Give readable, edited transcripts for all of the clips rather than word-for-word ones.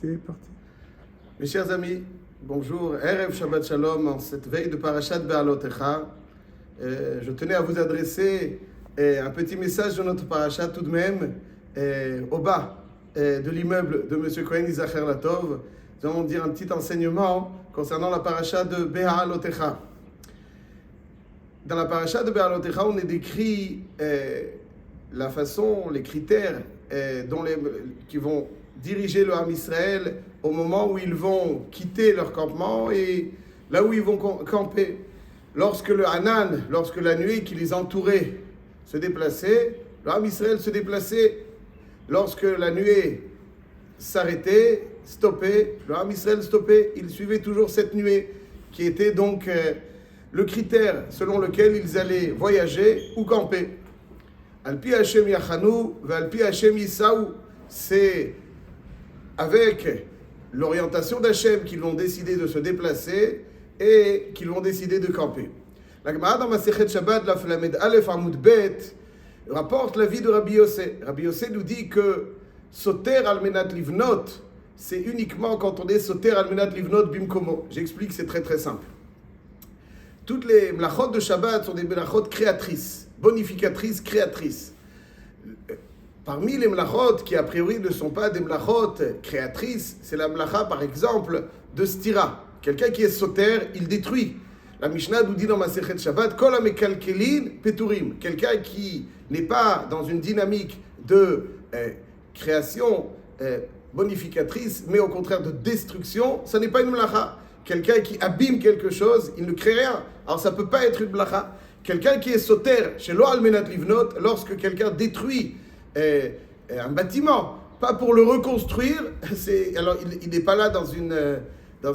C'est parti. Mes chers amis, bonjour, Erev Shabbat Shalom, en cette veille de Parashat Be'alotecha. Je tenais à vous adresser un petit message de notre Parashat tout de même, au bas de l'immeuble de M. Cohen Izacher Latov. Nous allons dire un petit enseignement concernant la Parashat de Be'alotecha. Dans la Parashat de Be'alotecha, on est décrit la façon, les critères qui vont diriger le Ham Israël au moment où ils vont quitter leur campement et là où ils vont camper. Lorsque le Hanan, lorsque la nuée qui les entourait se déplaçait, le Ham Israël se déplaçait. Lorsque la nuée s'arrêtait, stoppait, le Ham Israël stoppait. Il suivait toujours cette nuée qui était donc le critère selon lequel ils allaient voyager ou camper. Al-pi Hashem yachanu ve'al-pi Hashem yisaou. C'est avec l'orientation d'Hachem qu'ils vont décider de se déplacer et qu'ils vont décider de camper. La Gemara dans Masechet Shabbat, la Flamed Aleph Amud Bet, rapporte la vie de Rabbi Yossé. Rabbi Yossé nous dit que Soter al-menat livnot, c'est uniquement quand on est Soter al-menat livnot bimkomo. J'explique, c'est très très simple. Toutes les mlachot de Shabbat sont des mlachot créatrices, bonificatrices, créatrices. Parmi les mlachot qui a priori ne sont pas des mlachot créatrices, c'est la mlacha par exemple de stira. Quelqu'un qui est soter, il détruit. La Mishnah nous dit dans Masechet Shabbat, kol hamekalkelin peturim. Quelqu'un qui n'est pas dans une dynamique de création bonificatrice, mais au contraire de destruction, ça n'est pas une mlacha. Quelqu'un qui abîme quelque chose, il ne crée rien. Alors ça ne peut pas être une mlacha. Quelqu'un qui est soter, chez lo almenat livnot, lorsque quelqu'un détruit un bâtiment, pas pour le reconstruire, alors il n'est pas là dans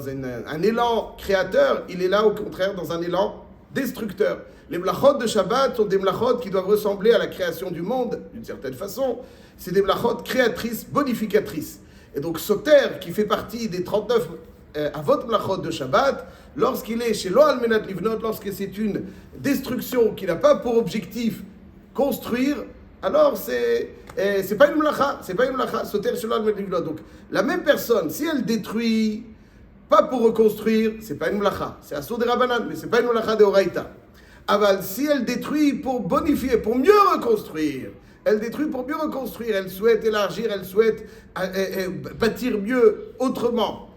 un élan créateur, il est là au contraire dans un élan destructeur. Les mlachot de Shabbat sont des mlachot qui doivent ressembler à la création du monde, d'une certaine façon. C'est des mlachot créatrices, bonificatrices. Et donc Soter, qui fait partie des 39 avot mlachot de Shabbat, lorsqu'il est chez lo almenat livnot, lorsque c'est une destruction qui n'a pas pour objectif construire, alors c'est pas une mlacha, Soter shelo almenat livnot. Donc la même personne, si elle détruit pas pour reconstruire, c'est pas une mlacha, c'est asur de Rabbanan, mais c'est pas une mlacha de Oraita. Aval, si elle détruit pour bonifier, pour mieux reconstruire, elle souhaite élargir, elle souhaite bâtir mieux, autrement.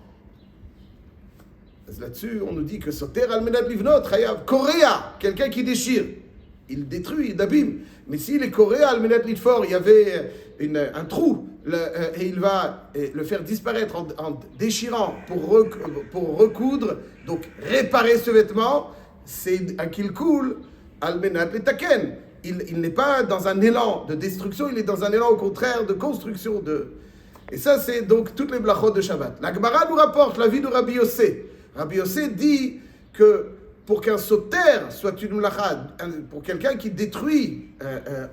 Là-dessus, on nous dit que Soter almenat livnot, chayav, korea, quelqu'un qui déchire, il détruit, il abîme. Mais s'il est korea almenat litfor, il y avait un trou, et il va le faire disparaître en déchirant pour recoudre, donc réparer ce vêtement, c'est un kilkul almenat litaken. Il n'est pas dans un élan de destruction, il est dans un élan au contraire de construction. Et ça, c'est donc toutes les blachot de Shabbat. La Gemara nous rapporte la vie de Rabbi Yossé. Rabbi Yossé dit que pour qu'un soter soit une mlacha, pour quelqu'un qui détruit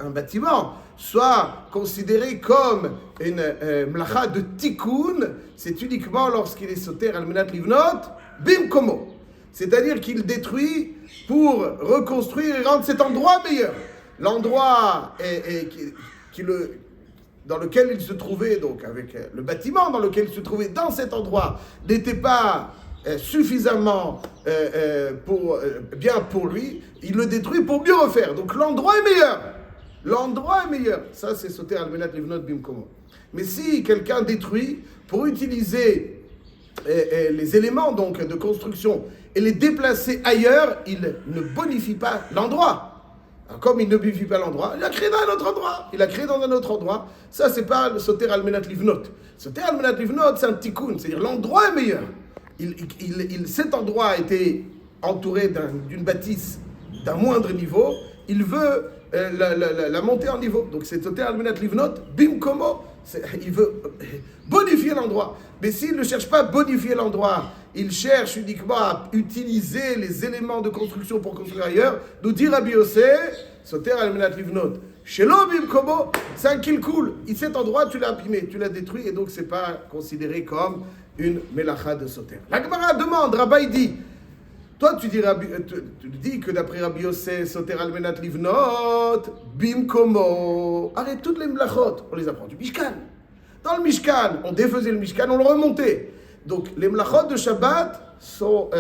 un bâtiment, soit considéré comme une mlacha de tikkun, c'est uniquement lorsqu'il est soter almenat livnot bimkomo. C'est-à-dire qu'il détruit pour reconstruire et rendre cet endroit meilleur. L'endroit dans lequel il se trouvait, donc avec le bâtiment dans lequel il se trouvait dans cet endroit, n'était pas suffisamment bien pour lui, il le détruit pour mieux refaire. Donc l'endroit est meilleur. Ça, c'est Soter almenat livnot bimkomo. Mais si quelqu'un détruit pour utiliser les éléments donc de construction et les déplacer ailleurs, il ne bonifie pas l'endroit. Alors, comme il ne bonifie pas l'endroit, il a créé dans un autre endroit. Ça, c'est pas le Soter almenat livnot. Soter almenat livnot, c'est un tikkun, c'est-à-dire l'endroit est meilleur. Cet endroit a été entouré d'une bâtisse d'un moindre niveau, il veut la monter en niveau. Donc c'est Soter almenat livnot bimkomo, il veut bonifier l'endroit. Mais s'il ne cherche pas à bonifier l'endroit, il cherche uniquement à utiliser les éléments de construction pour construire ailleurs, nous dit Rabbi Yossé, Soter almenat livnot shelo bimkomo, c'est un kilkul. Cet endroit, tu l'as abîmé, tu l'as détruit, et donc c'est pas considéré comme une melacha de Soter. La Gemara demande, Rabbi dit, toi tu dis que d'après Rabbi Yossé, Soter almenat livnot bimkomo. Arrête toutes les melachot, on les apprend du Mishkan. Dans le Mishkan, on défaisait le Mishkan, on le remontait. Donc les mlachot de Shabbat sont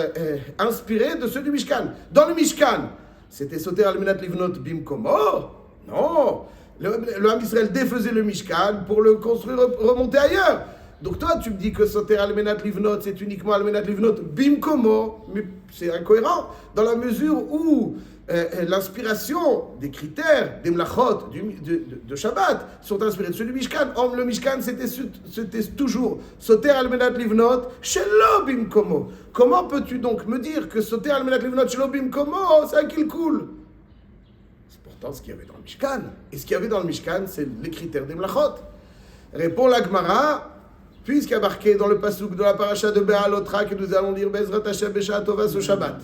inspirés de ceux du Mishkan. Dans le Mishkan, c'était Soter Almenat Livnot Bimkomo. Non, le Ham Israël défaisait le Mishkan pour le construire, remonter ailleurs. Donc toi, tu me dis que Soter Almenat Livnot, c'est uniquement Almenat Livnot Bimkomo, mais c'est incohérent, dans la mesure où l'inspiration des critères, des mlachot de Shabbat sont inspirés de ceux du Mishkan. Or, le Mishkan, c'était toujours Soter Almenat Livnot Shelo Bimkomo. Comment peux-tu donc me dire que Soter Almenat Livnot Shelo Bimkomo, c'est un qu'il coule? C'est pourtant ce qu'il y avait dans le Mishkan. Et ce qu'il y avait dans le Mishkan, c'est les critères des mlachot. Répond la Gemara, puisqu'il y a marqué dans le pasuk de la paracha de Be'alotra que nous allons lire Bezrat Hashem Beshat Tova ce Shabbat.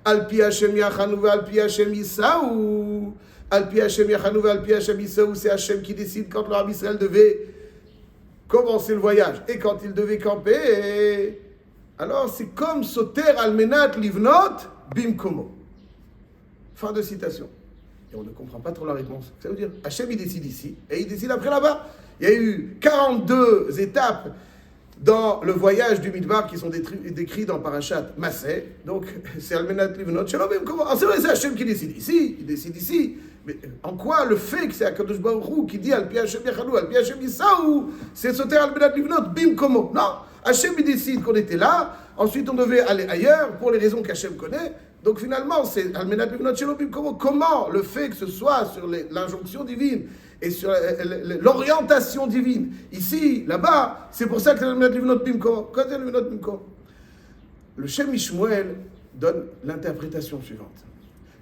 Al pi Hashem yachanu ve al pi Hashem yisaou. Al pi Hashem yachanu ve al pi Hashem yisaou, c'est Hashem qui décide quand le Ham Israël devait commencer le voyage et quand il devait camper. Alors c'est comme Soter Almenat Livnot Bimkomo. Fin de citation. Et on ne comprend pas trop la réponse. Ça veut dire Hashem il décide ici et il décide après là-bas. Il y a eu 42 étapes dans le voyage du Midbar qui sont décrits dans Parashat Massé. Donc, c'est Almenat Livnot Shalom Bimkomo. Alors, c'est vrai, c'est Hashem qui décide ici, il décide ici. Mais en quoi le fait que c'est Akadosh Baruch Hu qui dit Al pi Hashem Yachanu, Al pi Hashem Yisaou, c'est Soter Almenat Livnot Bimkomo? Non, Hashem il décide qu'on était là, ensuite on devait aller ailleurs pour les raisons qu'Hashem connaît. Donc finalement, c'est Almenat Livnot Shalom Bimkomo. Comment le fait que ce soit sur l'injonction divine et sur l'orientation divine, ici, là-bas, c'est pour ça que c'est Almenat Livnot Bimkomo. Quand c'est Almenat Bimkomo, le Shem Shmuel donne l'interprétation suivante.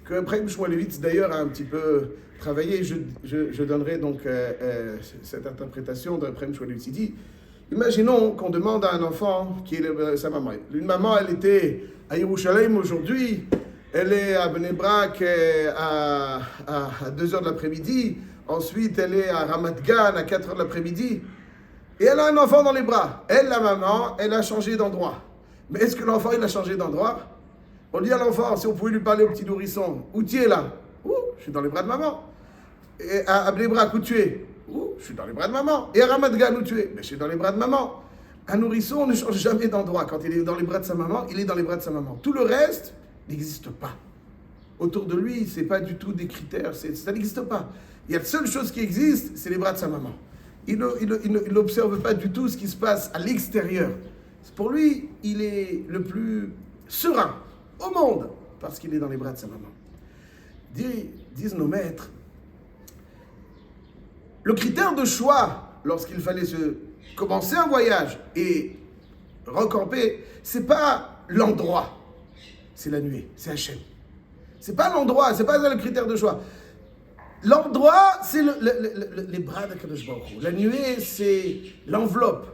Que Ephraim Shmuelevitz d'ailleurs a un petit peu travaillé. Je donnerai donc cette interprétation d'Ephraim Shmuelevitz. Il dit, imaginons qu'on demande à un enfant qui est sa maman. Une maman, elle était à Yerushalayim aujourd'hui, elle est à Bnei Brak à 2h de l'après-midi, ensuite elle est à Ramat Gan à 4h de l'après-midi, et elle a un enfant dans les bras. Elle, la maman, elle a changé d'endroit. Mais est-ce que l'enfant, il a changé d'endroit? On dit à l'enfant, si on pouvait lui parler au petit nourrisson, où tu es là? Ouh, je suis dans les bras de maman. Et à Bnei Brak, où tu es? Ouh, je suis dans les bras de maman. Et à Ramat Gan, où tu es? Mais je suis dans les bras de maman. Un nourrisson ne change jamais d'endroit. Quand il est dans les bras de sa maman, il est dans les bras de sa maman. Tout le reste n'existe pas. Autour de lui, ce n'est pas du tout des critères, ça n'existe pas. Il y a la seule chose qui existe, c'est les bras de sa maman. Il n'observe pas du tout ce qui se passe à l'extérieur. Pour lui, il est le plus serein au monde parce qu'il est dans les bras de sa maman. Disent nos maîtres, le critère de choix, lorsqu'il fallait commencer un voyage et recamper, c'est pas l'endroit, c'est la nuée, c'est Hachem. C'est pas l'endroit, c'est pas ça le critère de choix. L'endroit, c'est les bras d'Akadosh Baruch Hu. La nuée, c'est l'enveloppe,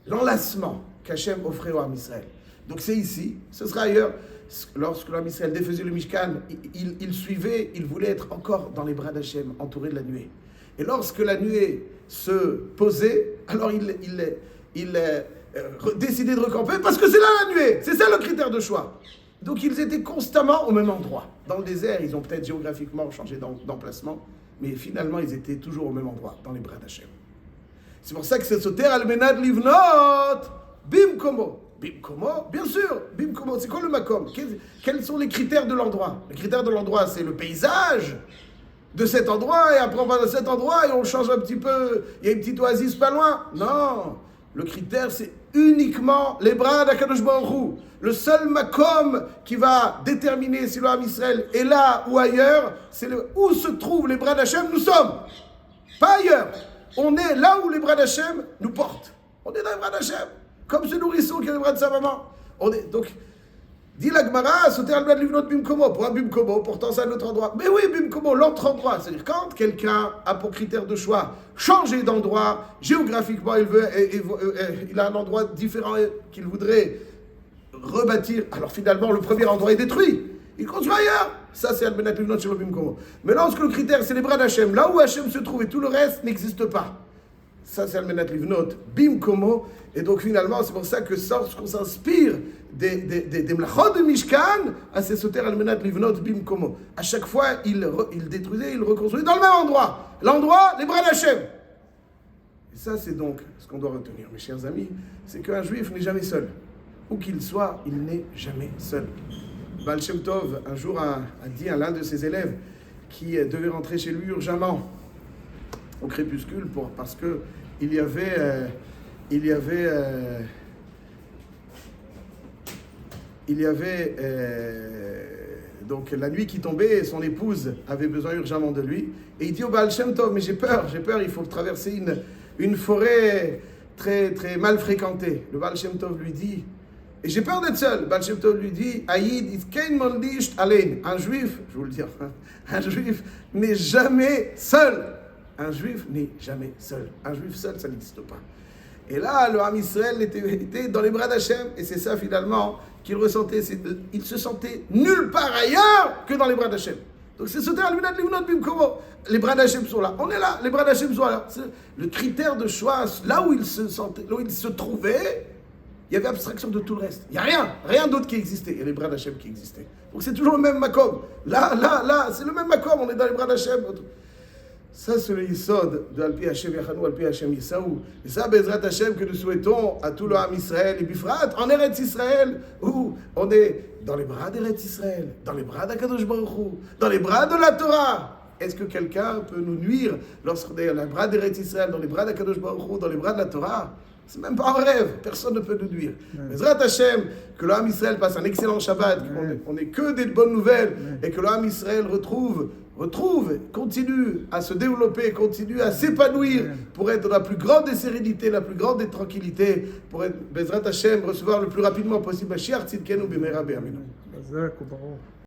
l'enlacement qu'Hachem offrait au Ham Israël. Donc c'est ici, ce sera ailleurs. Lorsque le Ham Israël défaisait le Mishkan, il suivait, il voulait être encore dans les bras d'Hachem, entouré de la nuée. Et lorsque la nuée se posait, alors il décidait de recamper parce que c'est là la nuée. C'est ça le critère de choix. Donc ils étaient constamment au même endroit. Dans le désert, ils ont peut-être géographiquement changé d'emplacement, mais finalement ils étaient toujours au même endroit, dans les bras d'Hachem. C'est pour ça que c'est Soter Almenat Livnot Bimkomo. Bimkomo, bien sûr, Bimkomo, c'est quoi le makom? Quels sont les critères de l'endroit? Les critères de l'endroit, c'est le paysage de cet endroit, et après on va de cet endroit et on change un petit peu, il y a une petite oasis pas loin. Non, le critère c'est uniquement les bras d'Akadosh Baruch Hu. Le seul makom qui va déterminer si le Ham Israël est là ou ailleurs, c'est où se trouvent les bras d'Hachem, nous sommes. Pas ailleurs. On est là où les bras d'Hachem nous portent. On est dans les bras d'Hachem. Comme ce nourrisson qui a les bras de sa maman. Donc, dit la Gemara, Soter Almenat Livnot Bimkomo. Pour un Bimkomo, pourtant c'est un autre endroit. Mais oui, Bimkomo, l'autre endroit. C'est-à-dire quand quelqu'un a pour critère de choix changer d'endroit, géographiquement, il a un endroit différent qu'il voudrait rebâtir. Alors finalement, le premier endroit est détruit. Il construit ailleurs. Ça, c'est Almenat Livnot Shelo Bimkomo. Mais lorsque le critère, c'est les bras d'Hachem, là où Hachem se trouve et tout le reste n'existe pas. Ça, c'est Almenat Livnot Bimkomo. Et donc, finalement, c'est pour ça que lorsqu'on s'inspire des mlachot de Mishkan, c'est Soter Almenat Livnot Bimkomo. À chaque fois, il détruisait, il reconstruisait dans le même endroit. L'endroit, les bras d'Hachem. Ça, c'est donc ce qu'on doit retenir, mes chers amis, c'est qu'un juif n'est jamais seul. Où qu'il soit, il n'est jamais seul. Baal Shem Tov, un jour, a dit à l'un de ses élèves qui devait rentrer chez lui urgemment au crépuscule parce que il y avait donc la nuit qui tombait, son épouse avait besoin urgemment de lui. Et il dit au Baal Shem Tov, mais j'ai peur, il faut traverser une forêt très, très mal fréquentée. Le Baal Shem Tov lui dit, et j'ai peur d'être seul. Le Baal Shem Tov lui dit, Aïd, un juif, je vous le dis, un juif n'est jamais seul. Un juif n'est jamais seul. Un juif seul, ça n'existe pas. Et là, le Ham Israël était dans les bras d'Hachem, et c'est ça finalement qu'il ressentait. Il se sentait nulle part ailleurs que dans les bras d'Hachem. Donc c'est ce terme, les bras d'Hachem sont là. On est là, les bras d'Hachem sont là. C'est le critère de choix, là où il se sentait, là où il se trouvait, il y avait abstraction de tout le reste. Il n'y a rien d'autre qui existait. Il y a les bras d'Hachem qui existaient. Donc c'est toujours le même makom. Là, c'est le même makom, on est dans les bras d'Hachem. Ça, c'est le Yisod de Alpi Hashem Yachanu, Alpi Hashem Yisaou. Et ça, Bezrat Hashem, que nous souhaitons à tout le Ham Israël et Bifrat, en Eretz Israël, où on est dans les bras d'Eretz Israël, dans les bras d'Akadosh Baruch Hu, dans les bras de la Torah. Est-ce que quelqu'un peut nous nuire lorsqu'on est dans les bras d'Eretz Israël, dans les bras d'Akadosh Baruch Hu, dans les bras de la Torah? C'est même pas un rêve, personne ne peut nous nuire. Bezrat Hashem, que le Ham Israël passe un excellent Shabbat, qu'on n'ait que des bonnes nouvelles, et que le Ham Israël retrouve, continue à se développer, continue à s'épanouir pour être dans la plus grande des sérénités, la plus grande des tranquillités, pour être, Bezrat Hashem, recevoir le plus rapidement possible Mashiach Tzidkenu B'meira B'Yameinu.